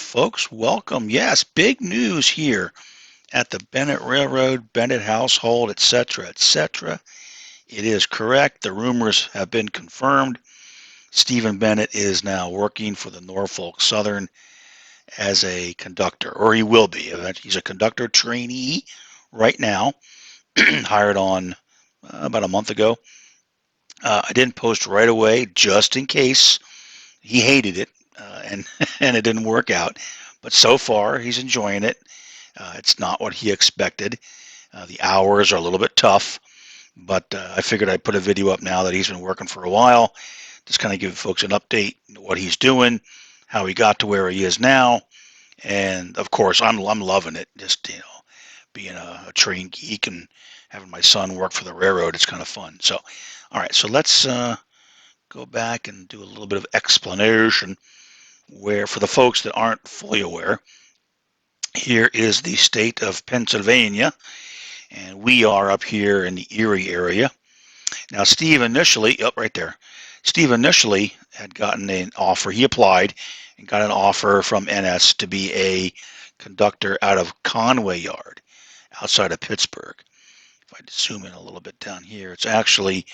folks. Welcome. Yes, big news here at the Bennett Railroad, Bennett household, etc., etc. It is correct. The rumors have been confirmed. Stephen Bennett is now working for the Norfolk Southern as a conductor, or he will be. He's a conductor trainee right now, hired on about a month ago. I didn't post right away just in case he hated it and and it didn't work out. But so far, he's enjoying it. It's not what he expected. The hours are a little bit tough, but I figured I'd put a video up now that he's been working for a while. Just kind of give folks an update, what he's doing, how he got to where he is now, and of course, I'm loving it. Just being a train geek and having my son work for the railroad, it's kind of fun. So, all right, so let's go back and do a little bit of explanation. Where for the folks that aren't fully aware, here is the state of Pennsylvania, and we are up here in the Erie area. Now, Steve initially, right there, Steve initially had gotten an offer. He applied and got an offer from NS to be a conductor out of Conway Yard, outside of Pittsburgh. If I zoom in a little bit down here, it's actually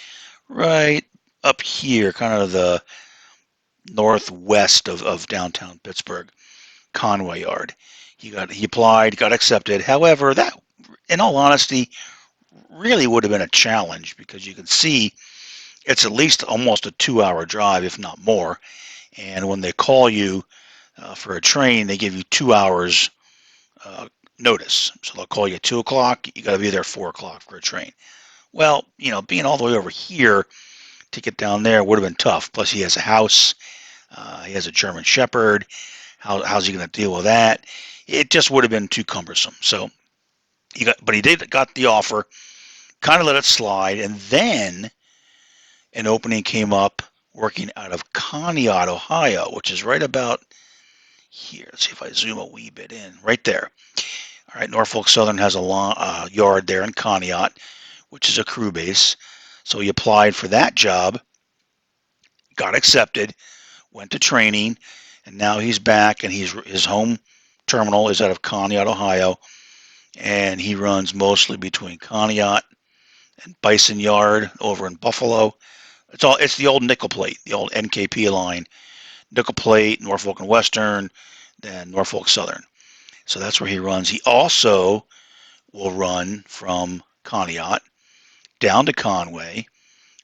right up here, kind of the northwest of downtown Pittsburgh, Conway Yard. He applied, got accepted. However, that, in all honesty, really would have been a challenge because you can see it's at least almost a 2-hour drive, if not more. And when they call you for a train, they give you 2 hours notice. So they'll call you at 2 o'clock. You got to be there 4 o'clock for a train. Well, being all the way over here to get down there would have been tough. Plus, he has a house. He has a German Shepherd. How's he going to deal with that? It just would have been too cumbersome. So but he got the offer, kind of let it slide, and then an opening came up working out of Conneaut, Ohio, which is right about here. Let's see if I zoom a wee bit in. Right there. All right, Norfolk Southern has a yard there in Conneaut, which is a crew base. So he applied for that job, got accepted, went to training, and now he's back, and his home terminal is out of Conneaut, Ohio, and he runs mostly between Conneaut and Bison Yard over in Buffalo. It's the old nickel plate, the old NKP line, nickel plate, Norfolk and Western, then Norfolk Southern. So that's where he runs. He also will run from Conneaut down to Conway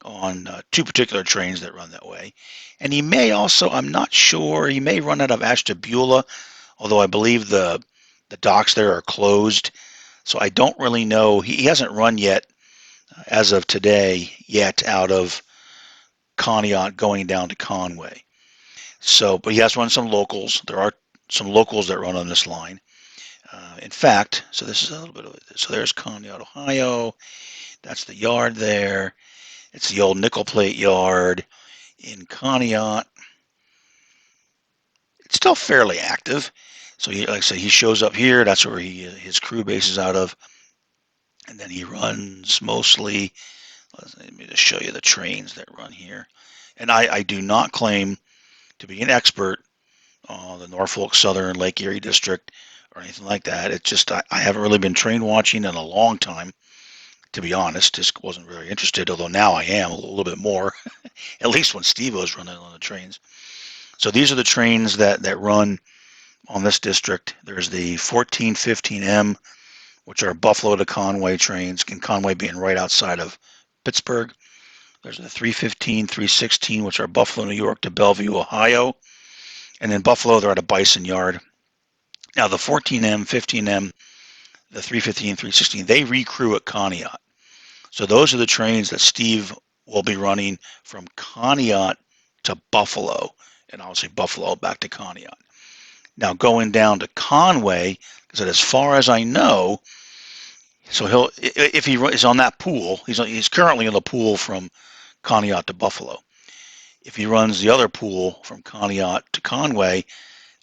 on two particular trains that run that way. And he may also, I'm not sure, he may run out of Ashtabula, although I believe the docks there are closed. So I don't really know. He hasn't run yet, as of today, yet out of Conneaut going down to Conway. So, but he has run some locals. There are some locals that run on this line. In fact, so this is a little bit of it. So there's Conneaut, Ohio. That's the yard there. It's the old nickel plate yard in Conneaut. It's still fairly active. So, like I said, he shows up here. That's where his crew base is out of. And then he runs mostly, let me just show you the trains that run here. And I do not claim to be an expert on the Norfolk Southern Lake Erie District or anything like that. It's just I haven't really been train watching in a long time, to be honest. Just wasn't very interested, although now I am a little bit more, at least when Steve was running on the trains. So these are the trains that run on this district. There's the 1415M, which are Buffalo to Conway trains, and Conway being right outside of Pittsburgh. There's the 315, 316, which are Buffalo, New York to Bellevue, Ohio. And in Buffalo, they're at a Bison Yard. Now, the 14M, 15M, the 315, 316, they recrew at Conneaut. So those are the trains that Steve will be running from Conneaut to Buffalo, and obviously Buffalo back to Conneaut. Now, going down to Conway, because as far as I know, so if he is on that pool, he's currently in the pool from Conneaut to Buffalo. If he runs the other pool from Conneaut to Conway,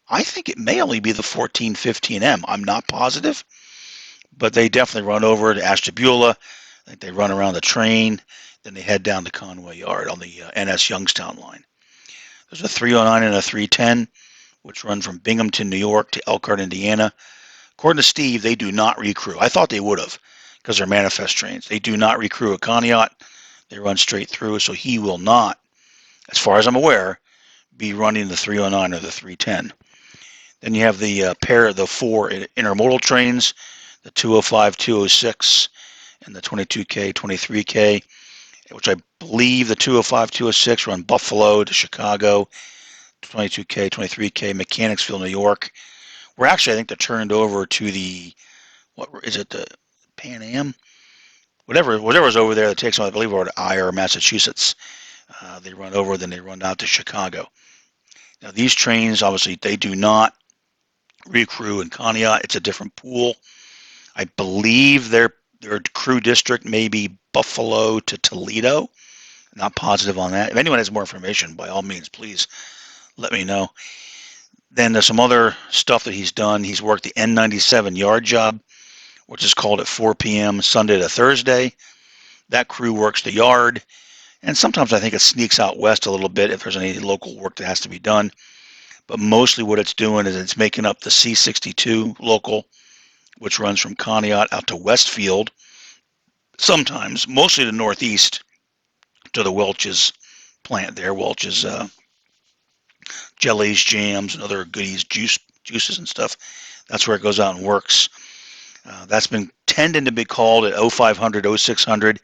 I think it may only be the 1415M. I'm not positive, but they definitely run over to Ashtabula. I think they run around the train, then they head down to Conway Yard on the NS Youngstown line. There's a 309 and a 310, which run from Binghamton, New York to Elkhart, Indiana. According to Steve, they do not recrew. I thought they would have because they're manifest trains. They do not recrew a Conneaut. They run straight through, so he will not, as far as I'm aware, be running the 309 or the 310. Then you have the pair of the four intermodal trains, the 205, 206, and the 22K, 23K, which I believe the 205, 206 run Buffalo to Chicago, 22K, 23K, Mechanicsville, New York. Where actually I think they're turned over to the, what is it, the Pan Am? Whatever's over there that takes them, I believe, over to Ayer, Massachusetts. They run over, then they run out to Chicago. Now these trains, obviously, they do not recrew in Conneaut. It's a different pool. I believe their crew district may be Buffalo to Toledo. Not positive on that. If anyone has more information, by all means, please let me know. Then there's some other stuff that he's done. He's worked the N97 yard job, which is called at 4 p.m. Sunday to Thursday. That crew works the yard, and sometimes I think it sneaks out west a little bit if there's any local work that has to be done. But mostly what it's doing is it's making up the C62 local, which runs from Conneaut out to Westfield, sometimes, mostly to northeast, to the Welch's plant there. Welch's jellies, jams, and other goodies, juices and stuff. That's where it goes out and works. That's been tending to be called at 0500, 0600.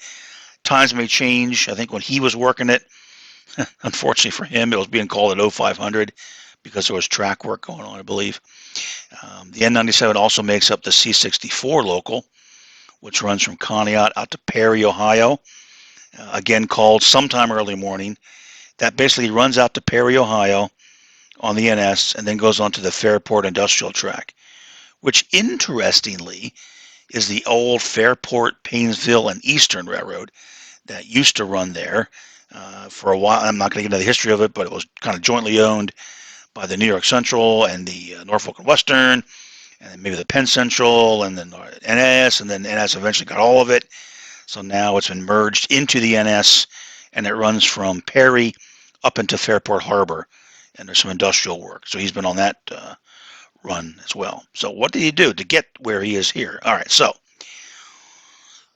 Times may change. I think when he was working it, unfortunately for him, it was being called at 0500 because there was track work going on, I believe. The N97 also makes up the C64 local, which runs from Conneaut out to Perry, Ohio. Again, called sometime early morning. That basically runs out to Perry, Ohio on the NS and then goes on to the Fairport Industrial Track, which interestingly is the old Fairport, Painesville, and Eastern Railroad that used to run there for a while. I'm not going to get into the history of it, but it was kind of jointly owned by the New York Central and the Norfolk and Western, and then maybe the Penn Central, and then NS, and then NS eventually got all of it. So now it's been merged into the NS, and it runs from Perry up into Fairport Harbor, and there's some industrial work. So he's been on that run as well. So what did he do to get where he is here? All right, so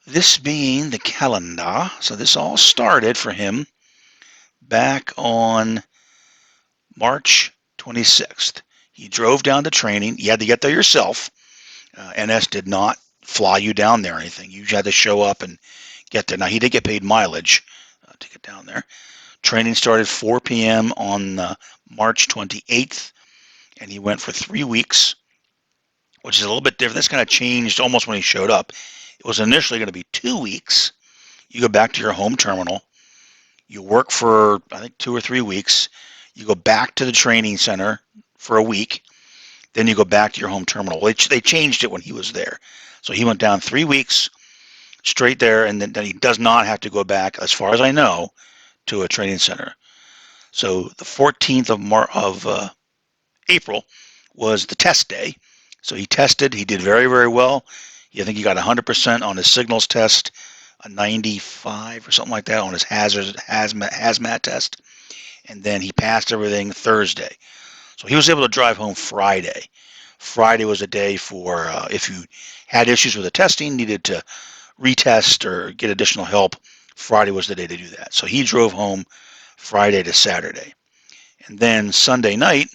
this being the calendar, so this all started for him back on March 26th. He drove down to training. You had to get there yourself. NS did not fly you down there or anything. You had to show up and get there. Now, he did get paid mileage to get down there. Training started 4 p.m. on March 28th, and he went for 3 weeks, which is a little bit different. This kind of changed almost when he showed up. It was initially going to be 2 weeks. You go back to your home terminal. You work for, I think, 2 or 3 weeks. You go back to the training center for a week. Then you go back to your home terminal. They changed it when he was there. So he went down 3 weeks straight there, and then he does not have to go back, as far as I know, to a training center. So the 14th of April was the test day. So he tested. He did very, very well. I think he got 100% on his signals test, a 95 or something like that on his hazmat test. And then he passed everything Thursday. So he was able to drive home Friday. Friday was a day for if you had issues with the testing, needed to retest or get additional help, Friday was the day to do that. So he drove home Friday to Saturday. And then Sunday night,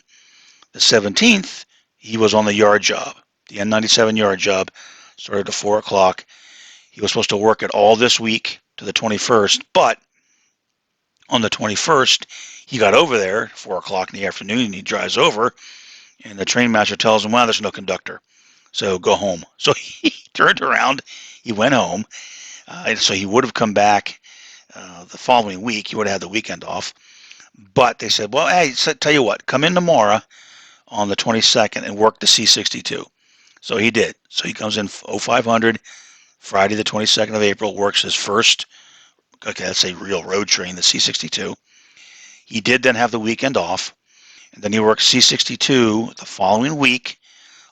the 17th, he was on the yard job, the N97 yard job, started at 4 o'clock. He was supposed to work it all this week to the 21st, but on the 21st, he got over there at 4 o'clock in the afternoon, and he drives over, and the train master tells him, well, there's no conductor, so go home. So he turned around, he went home, so he would have come back the following week. He would have had the weekend off, but they said, well, hey, tell you what, come in tomorrow on the 22nd and work the C62. So he did. So he comes in 0500, Friday the 22nd of April, works his first, okay, let's say real road train, the C62. He did then have the weekend off, and then he worked C62 the following week,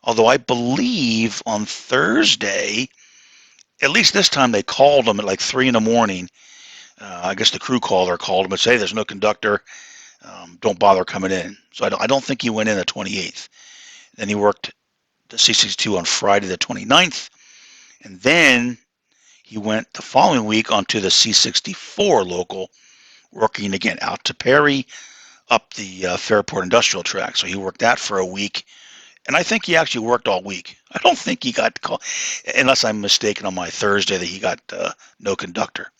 although I believe on Thursday, at least this time they called him at like 3 in the morning. I guess the crew caller called him and said, hey, there's no conductor. Don't bother coming in. So I don't think he went in the 28th. Then he worked the C62 on Friday the 29th, and then he went the following week onto the C64 local, working again out to Perry, up the Fairport Industrial Track. So he worked that for a week, and I think he actually worked all week. I don't think he got called, unless I'm mistaken on my Thursday that he got no conductor.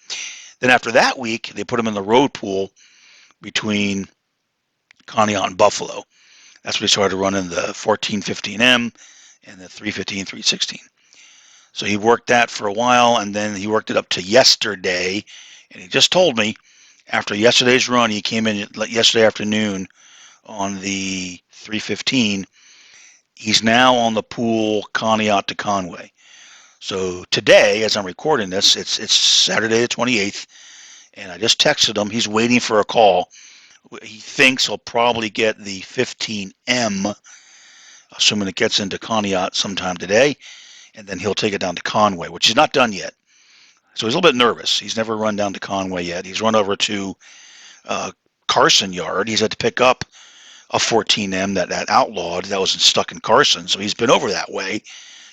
Then after that week, they put him in the road pool between Conneaut and Buffalo. That's when he started running the 1415M and the 315, 316. So he worked that for a while, and then he worked it up to yesterday. And he just told me after yesterday's run, he came in yesterday afternoon on the 315. He's now on the pool Conneaut to Conway. So today, as I'm recording this, it's Saturday the 28th, and I just texted him. He's waiting for a call. He thinks he'll probably get the 15M, assuming it gets into Conneaut sometime today, and then he'll take it down to Conway, which he's not done yet. So he's a little bit nervous. He's never run down to Conway yet. He's run over to Carson Yard. He's had to pick up a 14M that outlawed that was stuck in Carson. So he's been over that way,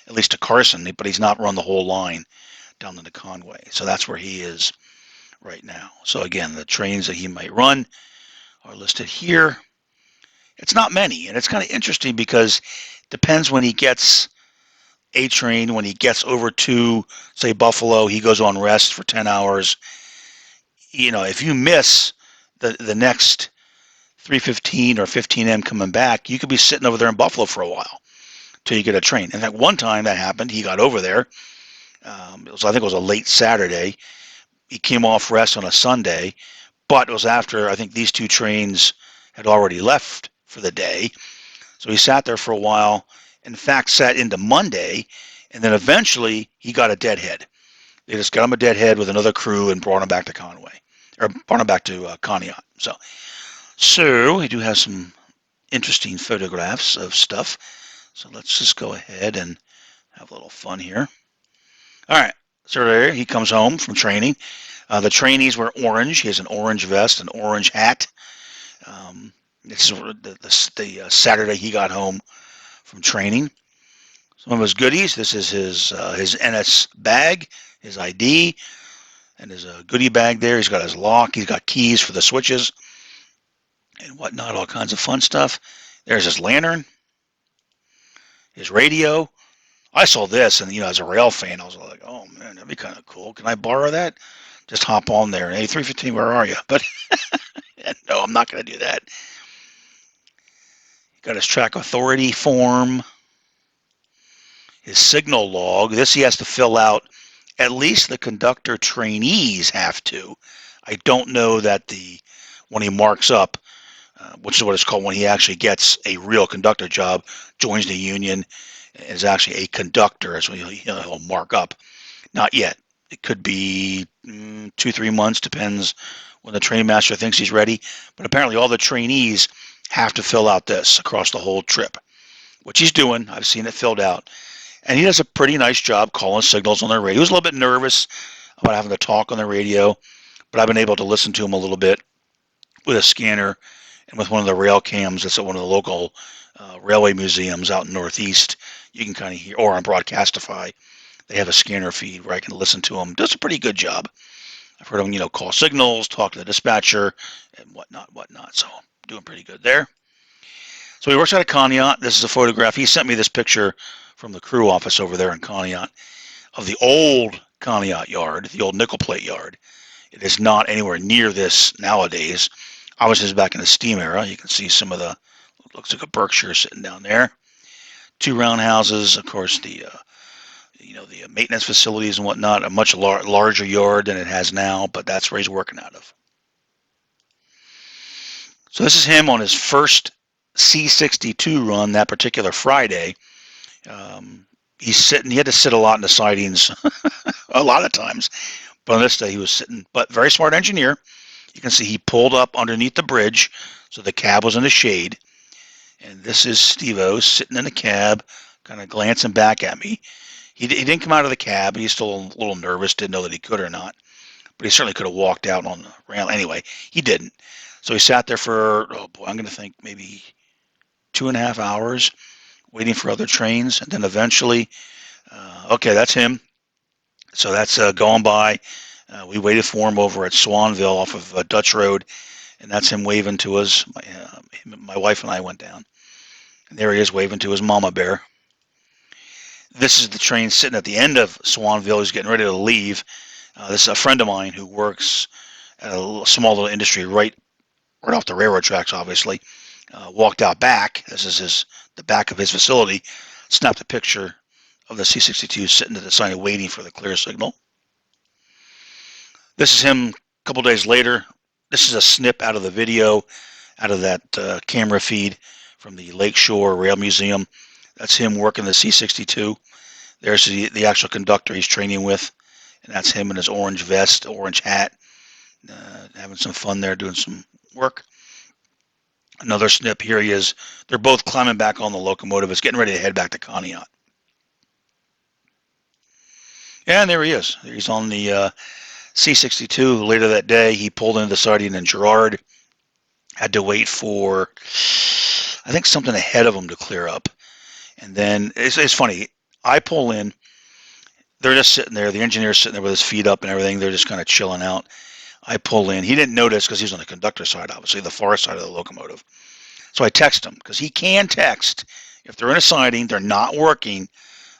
at least to Carson, but he's not run the whole line down into Conway. So that's where he is right now. So again, the trains that he might run are listed here. It's not many, and it's kind of interesting because it depends when he gets a train. When he gets over to, say, Buffalo, he goes on rest for 10 hours. If you miss the next 315 or 15M coming back, you could be sitting over there in Buffalo for a while till you get a train. In fact, one time that happened, he got over there. I think it was a late Saturday. He came off rest on a Sunday, but it was after I think these two trains had already left for the day. So he sat there for a while. In fact, sat into Monday, and then eventually he got a deadhead. They just got him a deadhead with another crew and brought him back to Conway, or brought him back to Conneaut. So we do have some interesting photographs of stuff. So let's just go ahead and have a little fun here. All right, so there he comes home from training. The trainees were orange. He has an orange vest, an orange hat. This is the Saturday he got home from training. Some of his goodies. This is his NS bag, his ID, and his goodie bag there. He's got his lock. He's got keys for the switches and whatnot, all kinds of fun stuff. There's his lantern, his radio. I saw this, and as a rail fan, I was like, oh man, that'd be kind of cool. Can I borrow that? Just hop on there. Hey, 315, where are you? But no, I'm not going to do that. Got his track authority form, his signal log. This he has to fill out. At least the conductor trainees have to. I don't know that when he marks up, which is what it's called when he actually gets a real conductor job, joins the union, is actually a conductor, so he'll mark up. Not yet. It could be 2-3 months, depends when the train master thinks he's ready. But apparently all the trainees have to fill out this across the whole trip, which he's doing. I've seen it filled out. And he does a pretty nice job calling signals on the radio. He was a little bit nervous about having to talk on the radio, but I've been able to listen to him a little bit with a scanner and with one of the rail cams that's at one of the local railway museums out in Northeast. You can kind of hear, or on Broadcastify, they have a scanner feed where I can listen to him. Does a pretty good job. I've heard him, call signals, talk to the dispatcher, and whatnot. So doing pretty good there. So he works out of Conneaut. This is a photograph. He sent me this picture from the crew office over there in Conneaut of the old Conneaut yard, the old nickel plate yard. It is not anywhere near this nowadays. I was just back in the steam era. You can see some of the, looks like a Berkshire sitting down there. 2 roundhouses, of course, the maintenance facilities and whatnot, a much larger yard than it has now, but that's where he's working out of. So this is him on his first C62 run that particular Friday. He had to sit a lot in the sidings a lot of times, but on this day he was sitting, but very smart engineer. You can see he pulled up underneath the bridge, so the cab was in the shade. And this is Steve-O sitting in the cab, kind of glancing back at me. He didn't come out of the cab. He's still a little nervous, didn't know that he could or not. But he certainly could have walked out on the rail. Anyway, he didn't. So he sat there for, oh boy, I'm going to think maybe 2.5 hours waiting for other trains. And then eventually, okay, that's him. So that's going by. We waited for him over at Swanville off of Dutch Road, and that's him waving to us. My wife and I went down. And there he is waving to his mama bear. This is the train sitting at the end of Swanville. He's getting ready to leave. This is a friend of mine who works at a small little industry right off the railroad tracks, obviously. Walked out back. This is the back of his facility. Snapped a picture of the C-62 sitting at the sign waiting for the clear signal. This is him a couple days later. This is a snip out of the video, out of that camera feed from the Lakeshore Rail Museum. That's him working the C-62. There's the actual conductor he's training with, and that's him in his orange vest, orange hat, having some fun there, doing some work. Another snip, here he is. They're both climbing back on the locomotive. It's getting ready to head back to Conneaut. And there he is. He's on the C-62. Later that day, he pulled into the siding in Girard. Had to wait for, I think, something ahead of him to clear up. And then, it's funny, I pull in. They're just sitting there. The engineer's sitting there with his feet up and everything. They're just kind of chilling out. I pull in. He didn't notice because he was on the conductor side, obviously, the far side of the locomotive. So I text him because he can text. If they're in a siding, they're not working,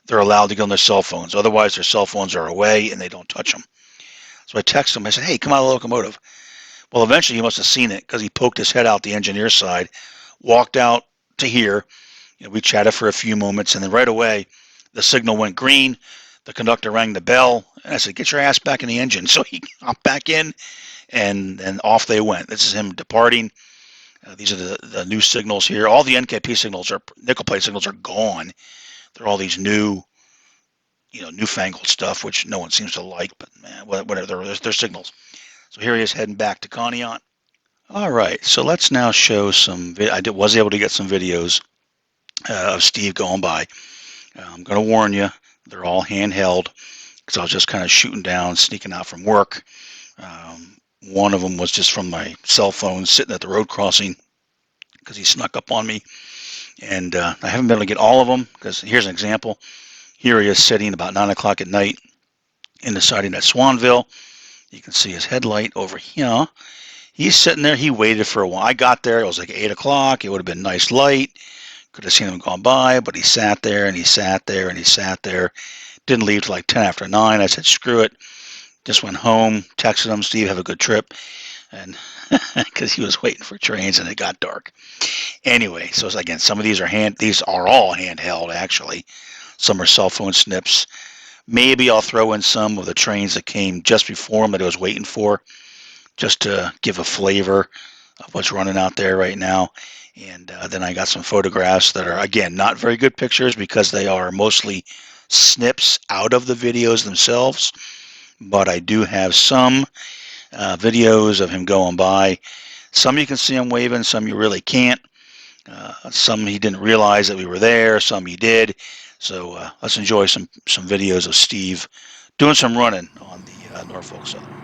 they're allowed to get on their cell phones. Otherwise, their cell phones are away and they don't touch them. So I text him. I said, hey, come out of the locomotive. Well, eventually he must have seen it because he poked his head out the engineer's side, walked out to here. We chatted for a few moments, and then right away, the signal went green. The conductor rang the bell, and I said, get your ass back in the engine. So he hopped back in, and off they went. This is him departing. These are the new signals here. All the NKP signals, nickel plate signals, are gone. They're all these new, newfangled stuff, which no one seems to like, but man, whatever, they're signals. So here he is heading back to Conneaut. All right, so let's now show some, I was able to get some videos of Steve going by. I'm going to warn you, they're all handheld because I was just kind of shooting down, sneaking out from work. One of them was just from my cell phone sitting at the road crossing because he snuck up on me. And I haven't been able to get all of them because here's an example. Here he is sitting about 9 o'clock at night in the siding at Swanville. You can see his headlight over here. He's sitting there. He waited for a while. I got there. It was like 8 o'clock. It would have been nice light. Could have seen him gone by, but he sat there and he sat there and he sat there. Didn't leave till like 10 after 9. I said, screw it. Just went home, texted him, Steve, have a good trip. And because he was waiting for trains and it got dark. Anyway, so again, some of these are all handheld actually. Some are cell phone snips. Maybe I'll throw in some of the trains that came just before him that I was waiting for, just to give a flavor of what's running out there right now. And then I got some photographs that are, again, not very good pictures because they are mostly snips out of the videos themselves. But I do have some videos of him going by. Some you can see him waving, some you really can't. Some he didn't realize that we were there, some he did. So let's enjoy some videos of Steve doing some running on the Norfolk Southern.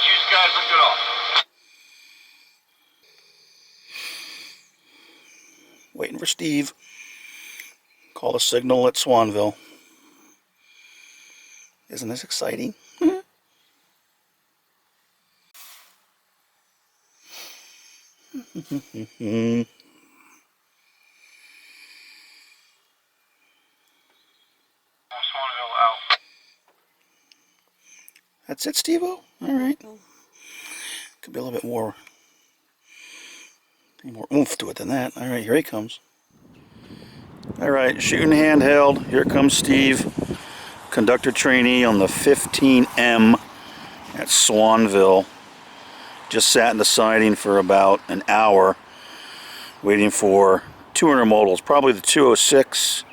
much. You guys look good off. Waiting for Steve. Call the signal at Swanville. Isn't this exciting? Swanville out. That's it, Steve-O? Alright. Could be a little bit more oomph to it than that. Alright, here he comes. Alright, shooting handheld. Here comes Steve, conductor trainee on the 15M at Swanville. Just sat in the siding for about an hour waiting for 200 modals, probably the 206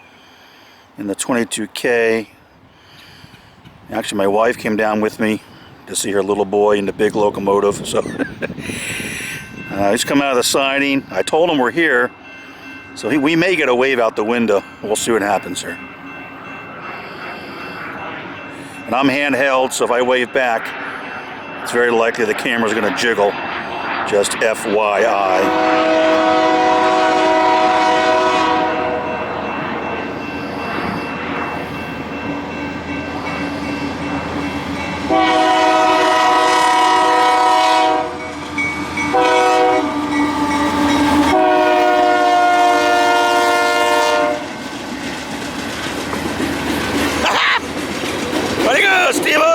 and the 22K. Actually, my wife came down with me to see her little boy in the big locomotive. So he's come out of the siding. I told him we're here, so we may get a wave out the window. We'll see what happens here. And I'm handheld, so if I wave back, it's very likely the camera's going to jiggle. Just FYI. Way to go, Steve-O!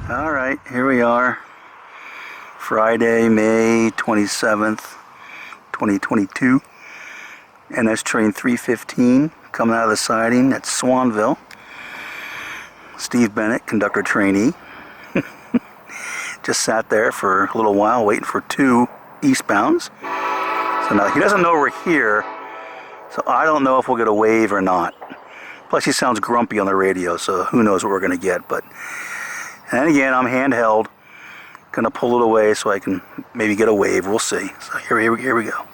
Alright, here we are. Friday, May 27th, 2022. NS train 315 coming out of the siding at Swanville. Steve Bennett, conductor trainee. Just sat there for a little while waiting for 2 eastbounds. So now he doesn't know we're here, so I don't know if we'll get a wave or not. Plus he sounds grumpy on the radio, so who knows what we're going to get. But, and again, I'm handheld. Going to pull it away so I can maybe get a wave. We'll see. So here we go.